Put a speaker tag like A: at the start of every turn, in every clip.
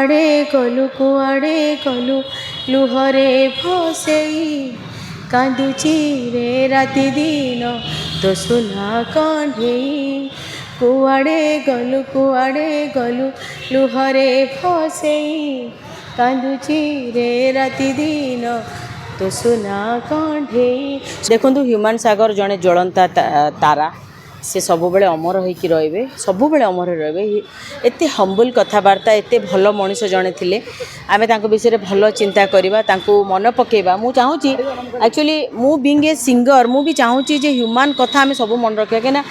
A: कुआड़े गलु लुहरे भसेई कांदुची रे राति दिन तो सुना कण्ढेई कुआड़े गलु लुहरे भसेई कांदुची रे राति दिन तो सुना कण्ढेई। देखो ह्यूमन सागर जड़े ज्वलंता तारा से सबुबले अमर होइकी रहिबे सबुबले अमर रहिबे एते हम्बल कथबार्ता एते भल मनीष जड़े थिले आमे तांको विषय भल चिंता करबा तांको मन पकेबा मु चाहूची एक्चुअली मु बीइंग ए सिंगर मु भी चाहूची जे ह्यूमन कथा आमे सब मन रखिया केना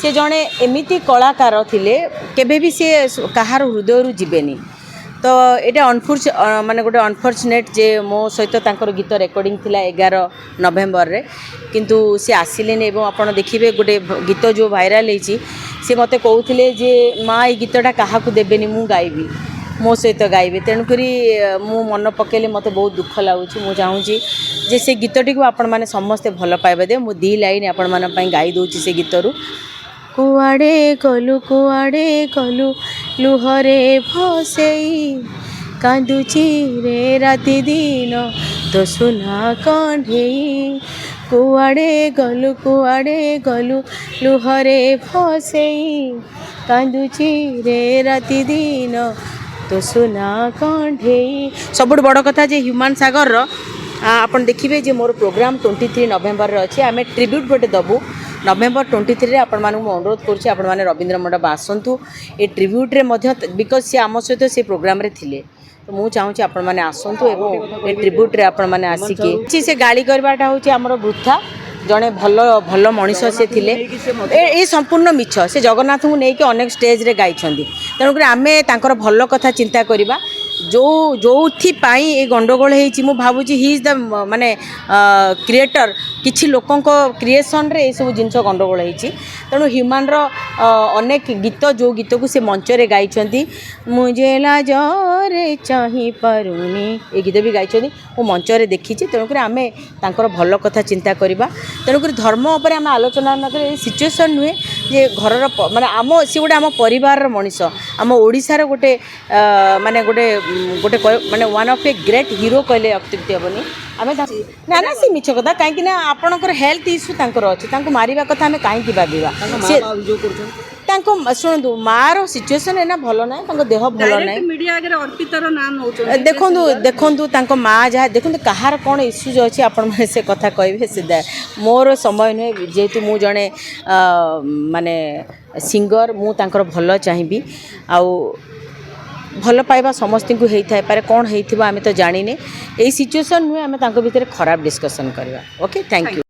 A: से जड़े एमिति कलाकार थिले केबे भी से कहार हृदय रु जिबेनी तो यहाँ माने गोटे अनफर्चुनेट जे मो सहित तांकर गीत रेकर्डिंग थिला 11 नवेम्बर रे किंतु से आसिलेनी एवं आपण देखिबे गोटे गीत जो भाइराल होईची से मते कहउथिले जे माँ ये गीतटा काहाकू देबेनी मु गाइबी मो सहित गाइबे तेणुकरी मु मन पकेले मते बहुत दुख लागुची मु चाहूची जे से गीतटी को आपण माने समस्ते भल पाइबे दे मु दी लाइन आपण माने पई गाई दोची से गीतरू कुआड़े गलु लुहरे भसेई कांदुची रे राति दिन तो सुना कण्ढेई कुआड़े गलु लुहरे भसेई कांदुची रे राति दिन तो सुना कण्ढेई। सबुठ बड़ कथा जे ह्यूमन सागर आपन देखिबे जे मोर प्रोग्राम 23 नवेम्बर रे अछि आमे ट्रिब्यूट गोटे दबु नवेम्बर 23 रे आपण मानू अनुरोध करुच्ची आपण माने रवींद्र मंडप आसतु ए ट्रिब्यूट रे मध्य बिकज से आम सहित से प्रोग्राम रे थिले तो मु चाहूँ आपण माने आसतु एवं ए ट्रिब्यूट रे आपण माने आसिके से गाड़ी करबाटा होची हमर वृथा जड़े भल भल मनीष से थिले ए संपूर्ण मिछ से जगन्नाथ को लेकिन अनेक स्टेज रे गाई तेणुक आमे तांकर भल कथा चिंता करबा जो पाई ए गंडगोल होईची मु भाबुची ही इज द माने क्रिएटर किछि लोकों को क्रिएशन रे ए सब जिनस गंडगोल होईची तेणु ह्यूमन रो अनेक गीत जो गीत को से मंच रे गाई मुझे लाजरे चाही पारुनी ए गीत भी गाई वो मंच रे देखी तेणुक आमे तांकर भल कथा चिंता करबा तेणुक धर्म उपर आम आलोचना न कर सिचुएसन नुहे जे घर माने आम सी गोटे आम परिवार मनीष आम ओडिशार गोटे माने गोटे गोटे माने one of a great hero कहले अत्युक्ति हेबनी आमे ना ना से मिछ कथा काहे ना आपणकर हेल्थ इश्यू तांकर अछि तांको मारिबा कथा आमे काहे भाबिबा से जो करछन तांको सुनंदु मारो सिचुएशन है ना भलो ना तांको देह भलो ना मीडिया आगे अर्पितार नाम होचो देखंदु तांको मां जा देखंदु कहार कोन इश्यू जो अछि आपण माने से कथा कहबे से मोर समय नै जेतु मु जणे माने सिंगर मु तांकर भलो चाहिबी आ भल पाइबा समस्त को होता है पारे कौन होइथिबा आमे तो जानिने ए सिचुएशन नुहे आमे तांको भितर खराब डिस्कशन करबा ओके थैंक यू।